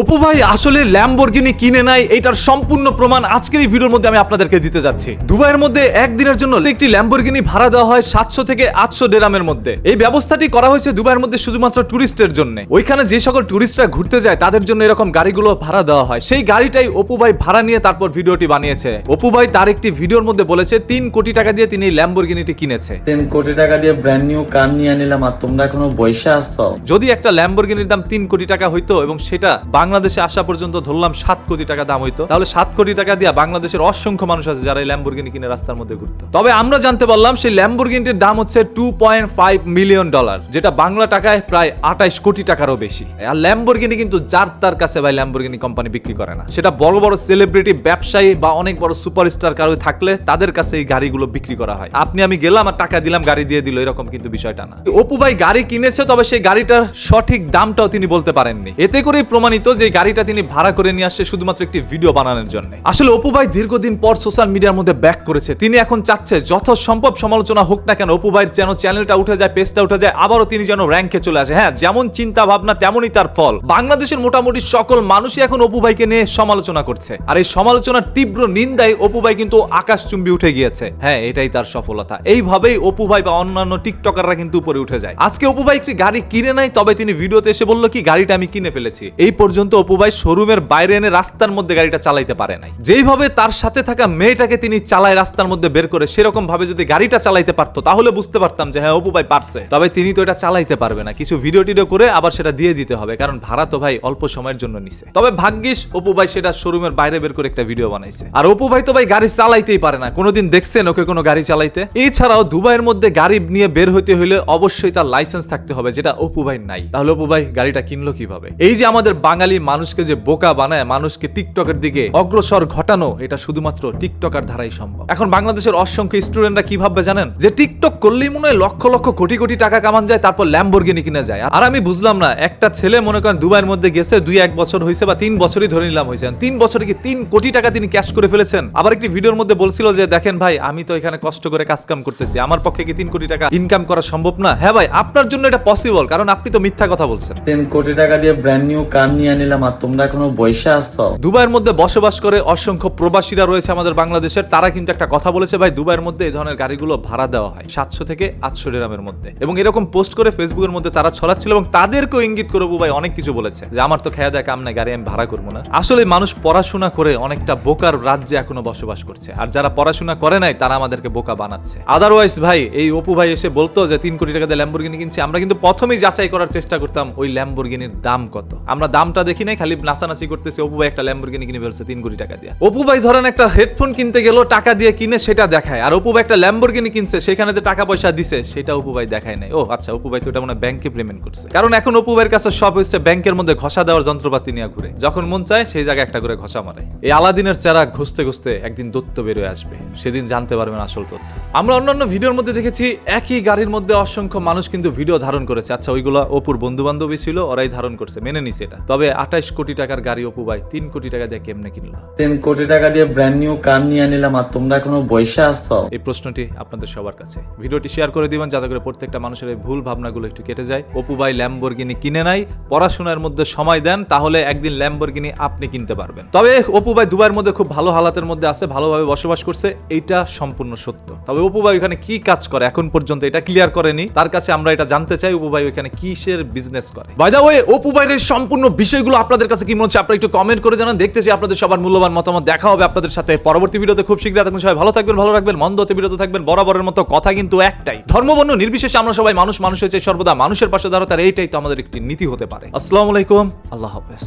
অপু ভাই আসলে ল্যাম্বরগিনি কিনে নাই, এটার সম্পূর্ণ প্রমাণ আজকের এই ভিডিওর মধ্যে আমি আপনাদেরকে দিতে যাচ্ছি। দুবাইয়ের মধ্যে একদিনের জন্য একটি ল্যাম্বরগিনি ভাড়া দেওয়া হয় 700 থেকে 800 দিরহামের মধ্যে। এই ব্যবস্থাটি করা হয়েছে দুবাইয়ের মধ্যে শুধুমাত্র টুরিস্টের জন্য। ওইখানে যে সকল টুরিস্টরা ঘুরতে যায় তাদের জন্য এরকম গাড়িগুলো ভাড়া দেওয়া হয়। সেই গাড়িটাই অপু ভাই ভাড়া নিয়ে তারপর ভিডিওটি বানিয়েছে। অপু ভাই তার একটি ভিডিওর মধ্যে বলেছে 3 কোটি টাকা দিয়ে তিনি এই ল্যাম্বরগিনিটি কিনেছে। 3 কোটি টাকা দিয়ে ব্র্যান্ড নিউ কার নিয়ে নিলাম আর তোমরা এখনো বসে আসছো। যদি একটা ল্যাম্বরগিনির দাম 3 কোটি টাকা হইতো এবং সেটা বাংলাদেশে আসা পর্যন্ত ধরলাম 7 কোটি টাকা দাম হইতো, তাহলে 7 কোটি টাকা দিয়ে বাংলাদেশের অসংখ্য মানুষ আছে যারা এই ল্যাম্বরগিনি কিনে রাস্তার মধ্যে ঘুরতো। তবে আমরা জানতে পারলাম সেই ল্যাম্বরগিনিটির দাম হচ্ছে $2.5 মিলিয়ন, যেটা বাংলা টাকায় প্রায় 28 কোটি টাকারও বেশি। আর ল্যাম্বরগিনি কিন্তু যার তার কাছে ভাই ল্যাম্বরগিনি কোম্পানি বিক্রি করে না। সেটা বড় বড় সেলিব্রিটি, ব্যবসায়ী বা অনেক বড় সুপারস্টার কারো থাকলে তাদের কাছে এই গাড়িগুলো বিক্রি করা হয়। আপনি আমি গেলাম আর টাকা দিলাম, গাড়ি দিয়ে দিল, এরকম কিন্তু বিষয়টা না। অপু ভাই গাড়ি কিনেছে, তবে সেই গাড়িটার সঠিক দামটাও তিনি বলতে পারেননি। এতে করেই প্রমাণিত যে গাড়িটা তিনি ভাড়া করে নিয়ে আসছে শুধুমাত্র একটি ভিডিও বানানোর জন্য। আসলে অপু ভাই দীর্ঘদিন পর সোশ্যাল মিডিয়ার মধ্যে ব্যাক করেছে। তিনি এখন চাচ্ছে যত সম্ভব সমালোচনা হোক না কেন, অপু ভাইয়ের যেন চ্যানেলটা উঠে যায়, পেজটা উঠে যায়, আবারও তিনি যেন র্যাঙ্কে চলে আসে। হ্যাঁ, যেমন চিন্তা ভাবনা তেমনই তার ফল। বাংলাদেশের মোটামুটি সকল মানুষই এখন অপু ভাইকে নিয়ে সমালোচনা করছে, আর এই সমালোচনার তীব্র নিন্দায় অপু ভাই কিন্তু আকাশচুম্বী উঠে গিয়েছে। হ্যাঁ, এটাই তার সফলতা। এইভাবেই অপু ভাই বা অন্যান্য টিকটকাররা কিন্তু উপরে উঠে যায়। আজকে অপু ভাই একটি গাড়ি কিনে নাই, তবে তিনি ভিডিওতে এসে বলল কি গাড়িটা আমি কিনে ফেলেছি। এই পর্যন্ত অপু ভাই শোরুমের বাইরে এনে রাস্তার মধ্যে গাড়িটা চালাইতে পারে নাই। যেইভাবে তার সাথে থাকা মেয়েটাকে তিনি চালায় রাস্তার মধ্যে বের করে, সেরকম ভাবে যদি গাড়িটা চালাইতে পারতো তাহলে বুঝতে পারতাম যে হ্যাঁ অপু ভাই পারছে। তবে তিনি তো এটা চালাইতে পারবে না, কিছু ভিডিও টিডিও করে আবার সেটা দিয়ে দিতে হবে, কারণ ভাড়া তো ভাই অল্প সময়ের জন্য নিছে। তবে ভাগ্যিস অপু ভাই সেটা শোরুমের বাইরে বের করে একটা ভিডিও বানাইছে। আর অপু ভাই তো ভাই গাড়ি চালাইতেই পারে না। কোনোদিন দেখছেন ওকে কোনো গাড়ি চালাইতে? এছাড়াও দুবাইয়ের মধ্যে গাড়ি নিয়ে বের হইতে হলে অবশ্যই তার লাইসেন্স থাকতে হবে, যেটা অপু ভাই নাই। তাহলে অপু ভাই গাড়িটা কিনলো কিভাবে? এই যে আমাদের বাঙালি মানুষকে যে বোকা বানায়, মানুষকে টিকটকের দিকে অগ্রসর ঘটানো, এটা শুধুমাত্র টিকটকার দ্বারাই সম্ভব। এখন বাংলাদেশের অসংখ্য স্টুডেন্টরা কি ভাববে জানেন? যে টিকটক করলেই মনে হয় লক্ষ লক্ষ কোটি কোটি টাকা কামান যায়, তারপর ল্যাম্বরগিনি কিনে যায়। আর আমি বুঝলাম না, একটা ছেলে মনে করেন দুবাইয়ের মধ্যে গেছে 2-1 বছর হয়েছে বা 3 বছরই ধরে নিলাম হয়েছে, 3 বছরে কি 3 কোটি টাকা তিনি ক্যাশ করে ফেলেছেন। আবার একটি ভিডিওর মধ্যে বলছিল যে দেখেন ভাই, আমি তো এখানে কষ্ট করে কাজ কাম করতেছি, আমার পক্ষে কি 3 কোটি টাকা ইনকাম করা সম্ভব না? হ্যাঁ ভাই, আপনার জন্য এটা পসিবল, কারণ আপনি তো মিথ্যা কথা বলছেন। 3 কোটি টাকা দিয়ে ব্র্যান্ড নিউ কার নিয়ে নিলাম আর তোমরা এখনো বসে আসছো। দুবাইয়ের মধ্যে বসবাস করে অসংখ্য প্রবাসীরা রয়েছে আমাদের বাংলাদেশের। তারা কিন্তু একটা কথা বলেছে ভাই, দুবাইয়ের মধ্যে এই ধরনের গাড়িগুলো ভাড়া দেওয়া হয় 700 থেকে 800 দিরহামের মধ্যে, এবং এরকম পোস্ট করে ফেসবুকের মধ্যে তারা ছড়াচ্ছিল এবং তাদেরকেও ইঙ্গিত করে অপু ভাই অনেক কিছু বলেছে যে আমার তো খেয়া দেয় কাম নাই, গাড়ি আমি ভাড়া করবো না। আসলে মানুষ পড়াশোনা করে অনেকটা বোকার রাজ্যে এখনো বসবাস করছে, আর যারা পড়াশোনা করে নাই তারা আমাদেরকে বোকা বানাচ্ছে। আদারওয়াইজ ভাই, এই অপু ভাই এসে বলতো যে 3 কোটি টাকা দিয়ে ল্যাম্বরগিনি কিনছি, আমরা কিন্তু প্রথমেই যাচাই করার চেষ্টা করতাম ওই ল্যাম্বরগিনির দাম কত। আমরা দামটা দেখি নাই, খালি নাচানাচি করতেছি অপু ভাই একটা ল্যাম্বরগিনি কিনে ফেলছে 3 কোটি টাকা দিয়ে। অপু ভাই ধরেন একটা হেডফোন কিনতে গেল, টাকা দিয়ে কিনে সেটা দেখায়, আর অপু ভাই একটা ল্যাম্বরগিনি কিনছে, সেখানে যে টাকা পয়সা দিছে সেটা অপু ভাই দেখায় নাই। ও আচ্ছা, অপু ভাই তো এটা মনে ব্যাংকে পেমেন্ট করছে, কারণ এখন অপু ভাইয়ের কাছে সব হচ্ছে ব্যাংকের মধ্যে ঘষা দেওয়ার যন্ত্রপাতি নিয়ে ঘুরে, যখন মন চায় সেই জায়গায় একটা করে ঘষা মারে। এই আলাদিনের চেরা ঘষতে ঘষতে একদিন দত্ত বেরোয় আসবে, সেদিন জানতে পারবেন আসল তথ্য। আমরা অন্যান্য ভিডিওর মধ্যে দেখেছি একই গাড়ির মধ্যে অসংখ্য মানুষ কিন্তু ভিডিও ধারণ করেছে। আচ্ছা, ওইগুলো অপুর বন্ধু বান্ধবী ছিল, ওরাই ধারণ করছে, মেনে নিছে এটা। তবে 28 কোটি টাকার গাড়ি অপু ভাই 3 কোটি টাকা দিয়ে কেমনে কিনলো? 3 কোটি টাকা দিয়ে ব্র্যান্ড নিউ কার নিয়ে নিলাম আর তোমরা এখনো বসে আসছো। এই প্রশ্নটি আপনাদের সবার কাছে। ভিডিওটি শেয়ার করে দিবেন যাতে করে প্রত্যেকটা মানুষের এই ভুল ভাবনাগুলো একটু কেটে যায়। অপু ভাই ল্যাম্বরগিনি কিনে নাই, পড়াশোনার মধ্যে সময় দেন, তাহলে একদিন ল্যাম্বরগিনি আপনি কিনতে পারবেন। তবে অপু ভাই দুবাইয়ের মধ্যে খুব ভালো হালাতের মধ্যে আছে, ভালোভাবে বসবাস করছে, এইটা সম্পূর্ণ সত্য। তবে অপু ভাই ওখানে কি কাজ করে এখন পর্যন্ত এটা ক্লিয়ার করেনি। তার কাছে আমরা এটা জানতে চাই, অপু ভাই ওখানে কিসের বিজনেস করে। বাই দ্য ওয়ে, অপু ভাইয়ের সম্পূর্ণ বিষয়গুলো আপনাদের কাছে কি মনে হচ্ছে আপনারা একটু কমেন্ট করে জানান। দেখতে চাই আপনাদের সবার মূল্যবান মতামত। দেখা হবে আপনাদের সাথে পরবর্তী ভিডিওতে খুব শীঘ্রই। তখন সবাই ভালো থাকবেন, ভালো রাখবেন, মন্দ হতে বিরত থাকবেন। বরাবরের মতো কথা কিন্তু একটাই, ধর্মবর্ণ নির্বিশেষে আমরা সবাই মানুষ, মানুষের চেয়ে সর্বদা মানুষের পাশে দাঁড়াতে, এইটাই তো আমাদের একটি নীতি হতে পারে। আসসালামু আলাইকুম, আল্লাহ হাফেজ।